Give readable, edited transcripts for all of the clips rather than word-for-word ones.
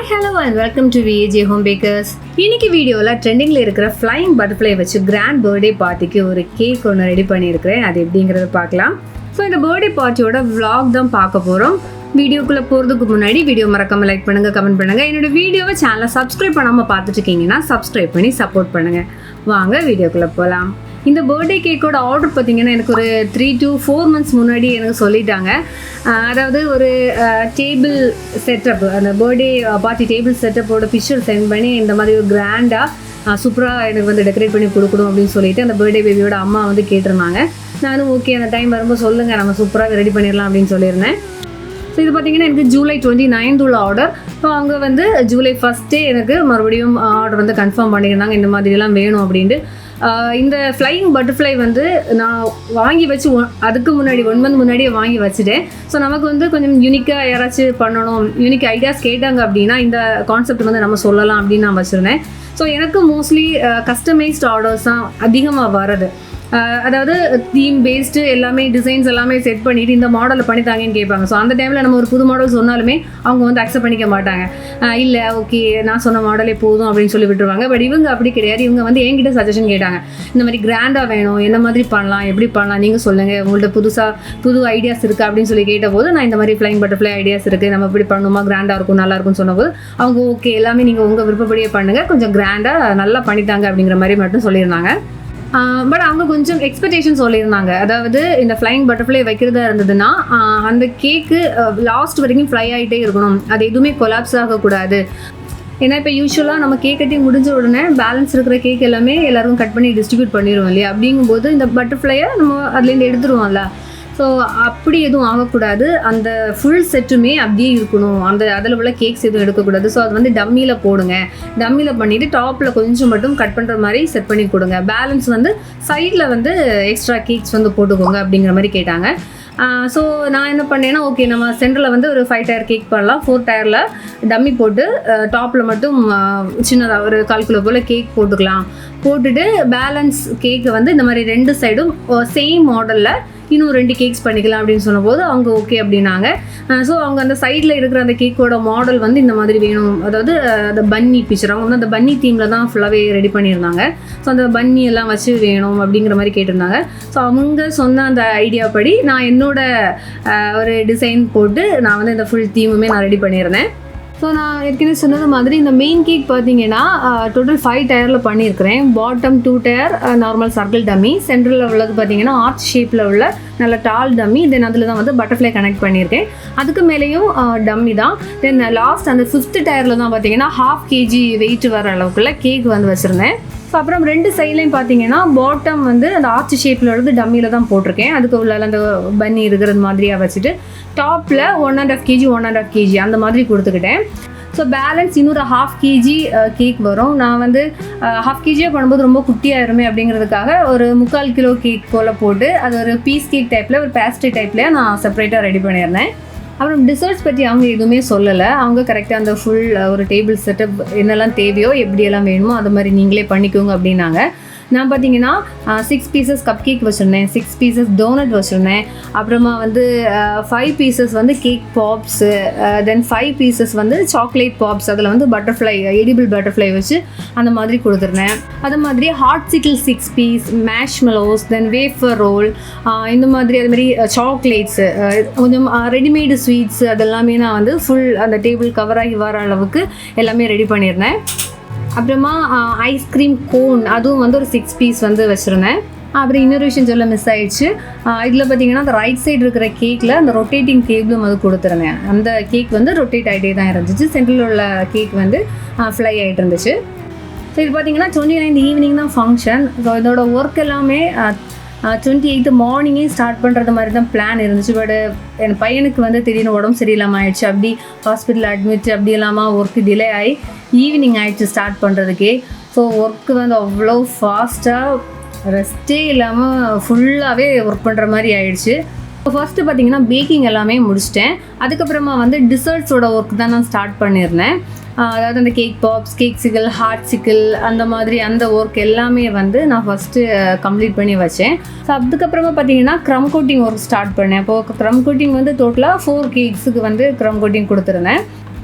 Hi, hello and welcome to VAJ Home Bakers. இன்னைக்கு வீடியோவில் ட்ரெண்டிங்கில் இருக்கிற ஃப்ளைங் பட்டர்ஃப்ளை வச்சு கிராண்ட் பர்த்டே பார்ட்டிக்கு ஒரு கேக் ஒன்று ரெடி பண்ணியிருக்கிறேன். அது எப்படிங்கிறத பார்க்கலாம். ஸோ இந்த பர்த்டே பார்ட்டியோட vlog தான் பார்க்க போகிறோம். வீடியோக்குள்ளே போகிறதுக்கு முன்னாடி வீடியோ மறக்காமல் லைக் பண்ணுங்கள், கமெண்ட் பண்ணுங்கள். என்னோடய வீடியோவை சேனலை சப்ஸ்கிரைப் பண்ணாமல் பார்த்துட்டு இருக்கீங்கன்னா சப்ஸ்கிரைப் பண்ணி சப்போர்ட் பண்ணுங்கள். வாங்க வீடியோக்குள்ளே போகலாம். இந்த பர்த்டே கேக்கோட ஆர்டர் பார்த்திங்கன்னா எனக்கு ஒரு 3 to 4 months முன்னாடி எனக்கு சொல்லிட்டாங்க. அதாவது ஒரு டேபிள் செட்டப், அந்த பர்த்டே பார்ட்டி டேபிள் செட்டப்போட பிக்சர் சென்ட் பண்ணி இந்த மாதிரி ஒரு கிராண்டாக சூப்பராக எனக்கு வந்து டெக்கரேட் பண்ணி கொடுக்கணும் அப்படின்னு சொல்லிட்டு அந்த பர்த்டே பேபியோட அம்மா வந்து கேட்டிருந்தாங்க. நானும் ஓகே, அந்த டைம் வரும்போது சொல்லுங்கள், நம்ம சூப்பராக ரெடி பண்ணிடலாம் அப்படின்னு சொல்லியிருந்தேன். ஸோ இது பார்த்திங்கன்னா எனக்கு July 29 உள்ள ஆர்டர். ஸோ அவங்க வந்து July 1 எனக்கு மறுபடியும் ஆர்டர் வந்து கன்ஃபார்ம் பண்ணியிருந்தாங்க, இந்த மாதிரிலாம் வேணும் அப்படின்ட்டு. இந்த ஃப்ளைங் பட்டர்ஃப்ளை வந்து நான் வாங்கி வச்சு அதுக்கு முன்னாடி 1 month முன்னாடியே வாங்கி வச்சுட்டேன். ஸோ நமக்கு வந்து கொஞ்சம் யூனிக்காக யாராச்சும் பண்ணணும், யூனிக் ஐடியாஸ் கேட்டாங்க அப்படின்னா இந்த கான்செப்ட் வந்து நம்ம சொல்லலாம் அப்படின்னு நான் வச்சுருந்தேன். ஸோ எனக்கு மோஸ்ட்லி கஸ்டமைஸ்ட் ஆர்டர்ஸ் தான் அதிகமாக வர்றது. அதாவது தீம் பேஸ்டு எல்லாமே டிசைன்ஸ் எல்லாமே செட் பண்ணிவிட்டு இந்த மாடலில் பண்ணித்தாங்கன்னு கேட்பாங்க. ஸோ அந்த டைமில் நம்ம ஒரு புது மாடல் சொன்னாலுமே அவங்க வந்து அக்செப்ட் பண்ணிக்க மாட்டாங்க. இல்லை ஓகே நான் சொன்ன மாடலே போதும் அப்படின்னு சொல்லி விட்டுருவாங்க. பட் இவங்க அப்படி கிடையாது. இவங்க வந்து என்கிட்ட சஜஷன் கேட்டாங்க, இந்த மாதிரி கிராண்டாக வேணும், என்ன மாதிரி பண்ணலாம், எப்படி பண்ணலாம், நீங்கள் சொல்லுங்கள், உங்கள்கிட்ட புது ஐடியாஸ் இருக்குது அப்படின்னு சொல்லி கேட்டபோது நான் இந்த மாதிரி ஃப்ளைங் பட்டர்ஃப்ளை ஐடியாஸ் இருக்குது, நம்ம இப்படி பண்ணணுமா, கிராண்டாக இருக்கும், நல்லாயிருக்கும்னு சொன்னபோது அவங்க ஓகே எல்லாமே நீங்கள் உங்கள் விருப்பப்படியே பண்ணுங்கள், கொஞ்சம் கிராண்டாக நல்லா பண்ணித்தாங்க அப்படிங்கிற மாதிரி மட்டும் சொல்லியிருந்தாங்க. பட் அவங்க கொஞ்சம் எக்ஸ்பெக்டேஷன் சொல்லியிருந்தாங்க. அதாவது இந்த ஃப்ளைங் பட்டர்ஃப்ளை வைக்கிறதா இருந்ததுன்னா அந்த கேக்கு லாஸ்ட் வரைக்கும் ஃப்ளை ஆகிட்டே இருக்கணும், அது எதுவுமே கொலாப்ஸ் ஆகக்கூடாது. ஏன்னா இப்போ யூஸ்வலாக நம்ம கேக் கட்டி முடிஞ்ச உடனே பேலன்ஸ் இருக்கிற கேக் எல்லாமே எல்லாருக்கும் கட் பண்ணி டிஸ்ட்ரிபியூட் பண்ணிடுவோம் இல்லையா. அப்படிங்கும்போது இந்த பட்டர்ஃப்ளையை நம்ம அதுலேருந்து எடுத்துருவோம்ல. ஸோ அப்படி எதுவும் ஆகக்கூடாது, அந்த ஃபுல் செட்டுமே அப்படியே இருக்கணும், அதில் உள்ள கேக்ஸ் எதுவும் எடுக்கக்கூடாது. ஸோ அது வந்து டம்மியில் போடுங்க, டம்மியில் பண்ணிவிட்டு டாப்பில் கொஞ்சம் மட்டும் கட் பண்ணுற மாதிரி செட் பண்ணி கொடுங்க, பேலன்ஸ் வந்து சைடில் வந்து எக்ஸ்ட்ரா கேக்ஸ் வந்து போட்டுக்கோங்க அப்படிங்கிற மாதிரி கேட்டாங்க. ஸோ நான் என்ன பண்ணேன்னா ஓகே நம்ம சென்டரில் வந்து ஒரு 5 tier கேக் பண்ணலாம், 4 tier டம்மி போட்டு டாப்பில் மட்டும் சின்னதாக ஒரு 1/4 kilo போல் கேக் போட்டுட்டு பேலன்ஸ் கேக்கை வந்து இந்த மாதிரி 2 சைடும் சேம் மாடலில் இன்னும் 2 கேக்ஸ் பண்ணிக்கலாம் அப்படின்னு சொன்னபோது அவங்க ஓகே அப்படின்னாங்க. ஸோ அவங்க அந்த சைடில் இருக்கிற அந்த கேக்கோட மாடல் வந்து இந்த மாதிரி வேணும், அதாவது அந்த பன்னி பிக்சர், அவங்க வந்து அந்த பன்னி தீமில் தான் ஃபுல்லாகவே ரெடி பண்ணியிருந்தாங்க. ஸோ அந்த பன்னி எல்லாம் வச்சு வேணும் அப்படிங்கிற மாதிரி கேட்டிருந்தாங்க. ஸோ அவங்க சொன்ன அந்த ஐடியா படி நான் என்னோட ஒரு டிசைன் போட்டு நான் வந்து இந்த ஃபுல் தீமுமே நான் ரெடி பண்ணியிருந்தேன். ஸோ நான் ஏற்கனவே சொன்னது மாதிரி இந்த மெயின் கேக் பார்த்தீங்கன்னா டோட்டல் 5 tier பண்ணியிருக்கிறேன். Bottom 2 tier normal circle dummy, சென்டரில் உள்ளது பார்த்தீங்கன்னா ஆர்ச் ஷேப்பில் உள்ள நல்ல டால் டம்மி, தென் அதில் தான் வந்து பட்டர்ஃப்ளை கனெக்ட் பண்ணியிருக்கேன். அதுக்கு மேலேயும் டம்மி தான். தென் லாஸ்ட் அந்த 5th tier தான் பார்த்தீங்கன்னா 1/2 kg வெயிட் வர அளவுக்குள்ள கேக் வந்து வச்சுருந்தேன். ஸோ அப்புறம் 2 சைட்லையும் பார்த்தீங்கன்னா பாட்டம் வந்து அந்த ஆர்ச் ஷேப்பில் உள்ளது டம்மியில் தான் போட்டிருக்கேன். அதுக்கு உள்ள அந்த பன்னி இருக்கிறது மாதிரியாக வச்சுட்டு டாப்பில் 1.5 kg 1.5 kg அந்த மாதிரி கொடுத்துக்கிட்டேன். ஸோ பேலன்ஸ் இன்னொரு 1/2 kg கேக் வரும். நான் வந்து 1/2 kg பண்ணும்போது ரொம்ப குட்டியாயிருமே அப்படிங்கிறதுக்காக ஒரு 3/4 kilo கேக் போல் போட்டு அது ஒரு பீஸ் கேக் டைப்பில் ஒரு பேஸ்ட்ரி டைப்லேயே நான் செப்பரேட்டாக ரெடி பண்ணியிருந்தேன். அப்புறம் டிசர்ட்ஸ் பற்றி அவங்க எதுவுமே சொல்லலை. அவங்க கரெக்டாக அந்த ஃபுல் ஒரு டேபிள் செட்டப் என்னெல்லாம் தேவையோ எப்படியெல்லாம் வேணுமோ அது மாதிரி நீங்களே பண்ணிக்கோங்க அப்படின்னாங்க. நான் பார்த்தீங்கன்னா 6 pieces கப் கேக் வச்சுருந்தேன், 6 pieces டோனட் வச்சுருந்தேன், அப்புறமா வந்து 5 pieces வந்து கேக் பாப்ஸு, தென் 5 pieces வந்து சாக்லேட் பாப்ஸ், அதில் வந்து பட்டர்ஃப்ளை எடிபிள் பட்டர்ஃப்ளை வச்சு அந்த மாதிரி கொடுத்துருந்தேன். அது மாதிரி ஹாட் சிக்கிள் 6 piece, மேஷ்மெலோஸ், தென் வேஃபர் ரோல், இந்த மாதிரி அது மாதிரி சாக்லேட்ஸு, கொஞ்சம் ரெடிமேடு ஸ்வீட்ஸு அதெல்லாமே நான் வந்து ஃபுல் அந்த டேபிள் கவராகி வர அளவுக்கு எல்லாமே ரெடி பண்ணியிருந்தேன். அப்புறமா ஐஸ்கிரீம் கோன் அதுவும் வந்து ஒரு 6 piece வந்து வச்சுருந்தேன். அப்புறம் இன்னொரு விஷயம் சொல்ல மிஸ் ஆகிடுச்சு. இதில் பார்த்தீங்கன்னா அந்த ரைட் சைடு இருக்கிற கேக்கில் அந்த ரொட்டேட்டிங் கேபிளும் வந்து கொடுத்துருந்தேன். அந்த கேக் வந்து ரொட்டேட் ஆகிட்டே தான் இருந்துச்சு. சென்ட்ரலில் உள்ள கேக் வந்து ஃப்ளை ஆகிட்டு இருந்துச்சு. ஸோ இது பார்த்தீங்கன்னா 29 ஈவினிங் தான் ஃபங்க்ஷன். ஸோ இதோட ஒர்க் எல்லாமே 28 மார்னிங்கே ஸ்டார்ட் பண்ணுறது மாதிரி தான் பிளான் இருந்துச்சு. பட் என் பையனுக்கு வந்து திடீர்னு உடம்பு சரியில்லாமல் ஆயிடுச்சு. அப்படி ஹாஸ்பிட்டல் அட்மிட் அப்படி இல்லாமல் ஒர்க்கு டிலே ஆகி ஈவினிங் ஆகிடுச்சு ஸ்டார்ட் பண்ணுறதுக்கே. ஸோ ஒர்க்கு வந்து அவ்வளோ ஃபாஸ்ட்டாக ரெஸ்ட்டே இல்லாமல் ஃபுல்லாகவே ஒர்க் பண்ணுற மாதிரி ஆயிடுச்சு. இப்போ ஃபஸ்ட்டு பார்த்தீங்கன்னா பேக்கிங் எல்லாமே முடிச்சிட்டேன். அதுக்கப்புறமா வந்து டிசர்ட்ஸோட ஒர்க் தான் நான் ஸ்டார்ட் பண்ணியிருந்தேன். அதாவது அந்த கேக் பாப்ஸ், கேக் சிக்கிள், ஹார்ட் சிக்கிள் அந்த மாதிரி அந்த ஒர்க் எல்லாமே வந்து நான் ஃபஸ்ட்டு கம்ப்ளீட் பண்ணி வச்சேன். ஸோ அதுக்கப்புறமா பார்த்தீங்கன்னா க்ரம் கோட்டிங் ஒர்க் ஸ்டார்ட் பண்ணேன். அப்போது க்ரம் கோட்டிங் வந்து டோட்டலாக 4 கேக்ஸுக்கு வந்து க்ரம் கோட்டிங் கொடுத்துருந்தேன்.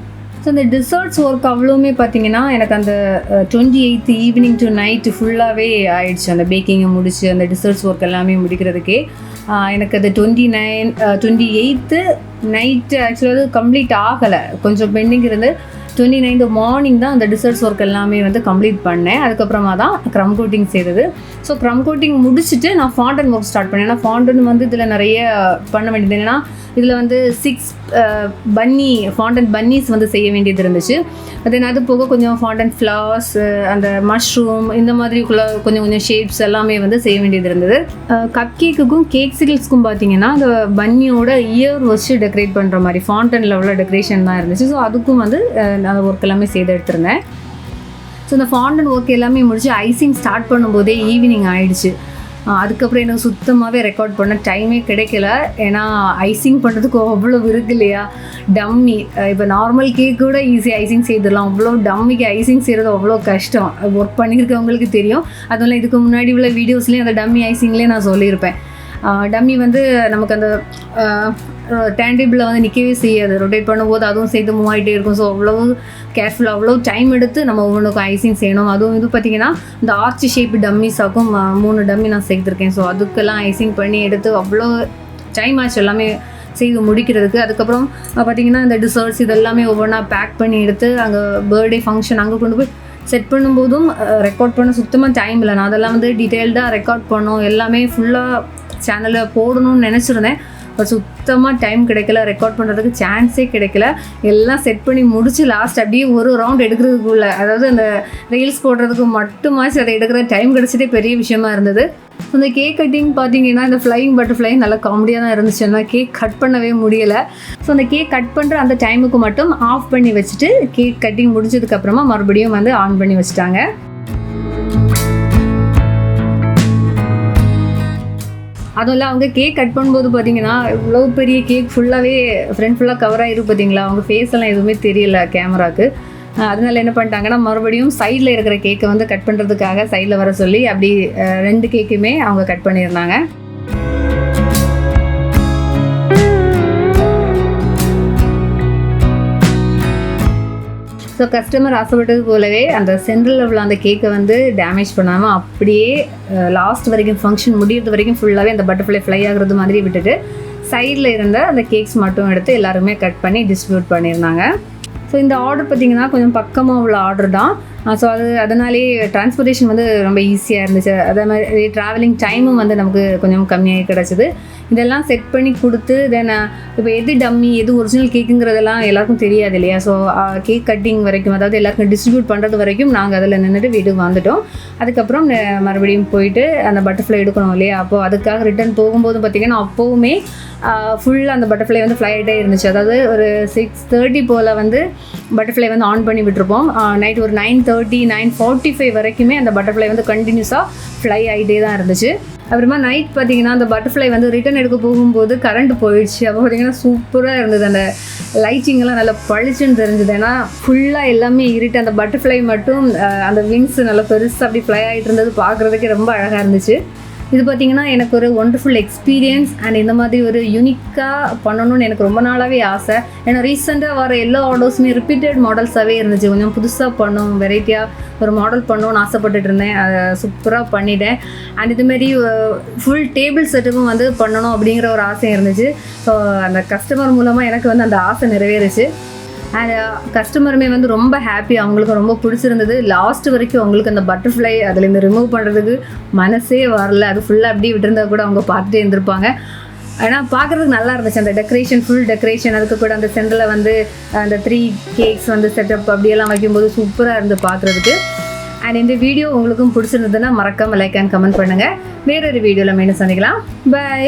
ஸோ அந்த டிசர்ட்ஸ் ஒர்க் அவ்வளோவுமே பார்த்தீங்கன்னா எனக்கு அந்த 28th ஈவினிங் டு நைட்டு ஃபுல்லாகவே ஆயிடுச்சு. அந்த பேக்கிங்கை முடிச்சு அந்த டிசர்ட்ஸ் ஒர்க் எல்லாமே முடிக்கிறதுக்கே எனக்கு அது 28th நைட்டு ஆக்சுவலாக அது கம்ப்ளீட் ஆகலை, கொஞ்சம் பெண்டிங் இருந்து 29th மார்னிங் தான் அந்த டிசர்ட்ஸ் ஒர்க் எல்லாமே வந்து கம்ப்ளீட் பண்ணேன். அதுக்கப்புறமா தான் க்ரம் கோட்டிங் செய்தது. ஸோ க்ரம் கோட்டிங் முடிச்சுட்டு நான் ஃபாண்டன் ஒர்க் ஸ்டார்ட் பண்ணேன். ஏன்னா ஃபாண்டன் வந்து இதில் நிறைய பண்ண வேண்டியது, என்னென்னா இதில் வந்து 6 ஃபாண்டன் பன்னீஸ் வந்து செய்ய வேண்டியது இருந்துச்சு. தென் அது போக கொஞ்சம் ஃபாண்டன் ஃப்ளவர்ஸ், அந்த மஷ்ரூம், இந்த மாதிரிக்குள்ள கொஞ்சம் ஷேப்ஸ் எல்லாமே வந்து செய்ய வேண்டியது இருந்தது. கப் கேக்குக்கும் கேக் சிகிள்ஸ்க்கும் பார்த்தீங்கன்னா அந்த பன்னியோட இயர் வச்சு டெக்கரேட் பண்ணுற மாதிரி ஃபாண்டன் லெவலில் டெக்கரேஷன் தான் இருந்துச்சு. ஸோ அதுக்கும் வந்து நான் ஒர்க் எல்லாமே செய்து எடுத்திருந்தேன். ஸோ இந்த ஃபாண்டன் ஒர்க் எல்லாமே முடிச்சு ஐசிங் ஸ்டார்ட் பண்ணும்போதே ஈவினிங் ஆகிடுச்சு. அதுக்கப்புறம் எனக்கு சுத்தமாகவே ரெக்கார்ட் பண்ண டைமே கிடைக்கல. ஏன்னா ஐசிங் பண்ணுறதுக்கு அவ்வளோ இருக்கு இல்லையா. டம்மி இப்போ நார்மல் கேக் கூட ஈஸியாக ஐசிங் செய்திடலாம், அவ்வளோ டம்மிக்கு ஐசிங் செய்கிறது அவ்வளோ கஷ்டம். ஒர்க் பண்ணியிருக்கவங்களுக்கு தெரியும். அதனால இதுக்கு முன்னாடி உள்ள வீடியோஸ்லேயும் அந்த டம்மி ஐசிங்லேயே நான் சொல்லியிருப்பேன். டம்மி வந்து நமக்கு அந்த டேண்டிபிளில் வந்து நிற்கவே செய்யாது, ரொட்டேட் பண்ணும்போது அதுவும் சேர்த்து மூவ் ஆகிட்டே இருக்கும். ஸோ அவ்வளோ கேர்ஃபுல்லாக அவ்வளோ டைம் எடுத்து நம்ம ஒவ்வொன்றுக்கும் ஐசிங் செய்யணும். அதுவும் இது பார்த்திங்கன்னா இந்த ஆர்ச் ஷேப் டம்மிஸாக்கும் 3 டம்மி நான் சேர்த்துருக்கேன். ஸோ அதுக்கெல்லாம் ஐசிங் பண்ணி எடுத்து அவ்வளோ டைம் ஆச்சு எல்லாமே செய்து முடிக்கிறதுக்கு. அதுக்கப்புறம் பார்த்திங்கன்னா இந்த டிசர்ட்ஸ் இதெல்லாமே ஒவ்வொன்றா பேக் பண்ணி எடுத்து அங்கே பர்த்டே ஃபங்க்ஷன் அங்கே கொண்டு போய் செட் பண்ணும்போதும் ரெக்கார்ட் பண்ண சுத்தமாக டைம் இல்லை. நான் அதெல்லாம் வந்து டீட்டெயில்டாக ரெக்கார்ட் பண்ணோம், எல்லாமே ஃபுல்லாக சேனலில் போடணும்னு நினச்சிருந்தேன். பட் சுத்தமாக டைம் கிடைக்கல, ரெக்கார்ட் பண்ணுறதுக்கு சான்ஸே கிடைக்கல. எல்லாம் செட் பண்ணி முடிச்சு லாஸ்ட் அப்படியே ஒரு ரவுண்ட் எடுக்கிறதுக்குள்ள, அதாவது அந்த ரீல்ஸ் போடுறதுக்கு மட்டுமாச்சு அதை எடுக்கிற டைம் கிடச்சிட்டே பெரிய விஷயமா இருந்தது. ஸோ இந்த கேக் கட்டிங் பார்த்தீங்கன்னா இந்த ஃப்ளையிங் பட்டர்ஃப்ளை நல்லா காமெடியாக தான் இருந்துச்சு. ஆனால் கேக் கட் பண்ணவே முடியலை. ஸோ அந்த கேக் கட் பண்ணுற அந்த டைமுக்கு மட்டும் ஆஃப் பண்ணி வச்சுட்டு கேக் கட்டிங் முடிஞ்சதுக்கப்புறமா மறுபடியும் வந்து ஆன் பண்ணி வச்சுட்டாங்க. அதுவும் இல்லை, அவங்க கேக் கட் பண்ணும்போது பார்த்தீங்கன்னா இவ்வளோ பெரிய கேக் ஃபுல்லாகவே ஃப்ரண்ட் ஃபுல்லாக கவர் ஆகிருக்கு பார்த்தீங்களா. அவங்க ஃபேஸ் எல்லாம் எதுவுமே தெரியல கேமராவுக்கு. அதனால என்ன பண்ணிட்டாங்கன்னா மறுபடியும் சைடில் இருக்கிற கேக்கை வந்து கட் பண்ணுறதுக்காக சைடில் வர சொல்லி அப்படி 2 கேக்குமே அவங்க கட் பண்ணியிருந்தாங்க. ஸோ கஸ்டமர் ஆசைப்பட்டது போலவே அந்த சென்ட்ரல் லெவலில் அந்த கேக்கை வந்து டேமேஜ் பண்ணாமல் அப்படியே லாஸ்ட் வரைக்கும் ஃபங்க்ஷன் முடிகிறது வரைக்கும் ஃபுல்லாகவே அந்த பட்டர்ஃப்ளை ஃப்ளை ஆகிறது மாதிரி விட்டுட்டு சைடில் இருந்த அந்த கேக்ஸ் மட்டும் எடுத்து எல்லாருமே கட் பண்ணி டிஸ்ட்ரிபியூட் பண்ணியிருந்தாங்க. ஸோ இந்த ஆர்டர் பார்த்திங்கன்னா கொஞ்சம் பக்கமாக உள்ள ஆர்டர் தான். ஸோ அதனாலே டிரான்ஸ்போர்ட்டேஷன் வந்து ரொம்ப ஈஸியாக இருந்துச்சு. அதே மாதிரி ட்ராவலிங் டைமும் வந்து நமக்கு கொஞ்சம் கம்மியாக கிடச்சிது. இதெல்லாம் செட் பண்ணி கொடுத்து தென் இப்போ எது டம்மி எது ஒரிஜினல் கேக்குங்கிறதெல்லாம் எல்லாருக்கும் தெரியாது இல்லையா. ஸோ கேக் கட்டிங் வரைக்கும், அதாவது எல்லாருக்கும் டிஸ்ட்ரிபியூட் பண்ணுறது வரைக்கும் நாங்கள் அதில் நின்றுட்டு வீட்டுக்கு வந்துட்டோம். அதுக்கப்புறம் மறுபடியும் போயிட்டு அந்த பட்டர்ஃப்ளை எடுக்கணும் இல்லையா. அப்போது அதுக்காக ரிட்டர்ன் போகும்போது பார்த்திங்கன்னா அப்போவுமே ஃபுல்லாக அந்த பட்டர்ஃப்ளை வந்து ஃப்ளை ஆகிட்டே இருந்துச்சு. அதாவது ஒரு 6:30 போல் வந்து பட்டர்ஃப்ளை வந்து ஆன் பண்ணி விட்டுருப்போம். நைட் ஒரு 9:30 9:45 வரைக்குமே அந்த பட்டர்ஃப்ளை வந்து கண்டினியூஸாக ஃப்ளை ஆகிட்டே தான் இருந்துச்சு. அப்புறமா நைட் பார்த்திங்கன்னா அந்த பட்டர்ஃப்ளை வந்து ரிட்டன் எடுக்க போகும்போது கரண்ட் போயிடுச்சு. அப்போ பார்த்திங்கன்னா சூப்பராக இருந்தது, அந்த லைட்டிங்கெல்லாம் நல்லா பளிச்சுன்னு தெரிஞ்சுது. ஏன்னா ஃபுல்லாக எல்லாமே இருட்டு, அந்த பட்டர்ஃப்ளை மட்டும் அந்த விங்ஸ் நல்லா பெருசாக அப்படி ஃப்ளை ஆகிட்டு இருந்தது பார்க்குறதுக்கு ரொம்ப அழகாக இருந்துச்சு. இது பார்த்திங்கன்னா எனக்கு ஒரு ஒண்டர்ஃபுல் எக்ஸ்பீரியன்ஸ். அண்ட் இந்த மாதிரி ஒரு யூனிக்காக பண்ணணும்னு எனக்கு ரொம்ப நாளாகவே ஆசை. ஏன்னா ரீசெண்டாக வர எல்லா ஆர்டர்ஸுமே ரிப்பீட்டட் மாடல்ஸாகவே இருந்துச்சு. கொஞ்சம் புதுசாக பண்ணணும், வெரைட்டியாக ஒரு மாடல் பண்ணணும்னு ஆசைப்பட்டுட்டு இருந்தேன். அதை சூப்பராக பண்ணிட்டேன். அண்ட் இதுமாரி ஃபுல் டேபிள் செட்டப்பும் வந்து பண்ணணும் அப்படிங்கிற ஒரு ஆசை இருந்துச்சு. ஸோ அந்த கஸ்டமர் மூலமாக எனக்கு வந்து அந்த ஆசை நிறைவேறுச்சு. அண்ட் கஸ்டமருமே வந்து ரொம்ப ஹாப்பி, அவங்களுக்கு ரொம்ப பிடிச்சிருந்தது. லாஸ்ட் வரைக்கும் அவங்களுக்கு அந்த பட்டர்ஃப்ளை அதுலேருந்து ரிமூவ் பண்ணுறதுக்கு மனசே வரல. அது ஃபுல்லாக அப்படியே விட்டுருந்தா கூட அவங்க பார்த்துட்டே இருந்திருப்பாங்க. ஆனால் பார்க்குறதுக்கு நல்லா இருந்துச்சு அந்த டெக்கரேஷன், ஃபுல் டெக்கரேஷன். அதுக்கு கூட அந்த சென்டரில் வந்து அந்த 3 கேக்ஸ் வந்து செட்டப் அப்படியெல்லாம் வைக்கும்போது சூப்பராக இருந்து பார்க்குறதுக்கு. அண்ட் இந்த வீடியோ உங்களுக்கும் பிடிச்சிருந்ததுன்னா மறக்காமல் லைக் அண்ட் கமெண்ட் பண்ணுங்கள். வேறொரு வீடியோவில் மீண்டும் சந்திக்கலாம். பை.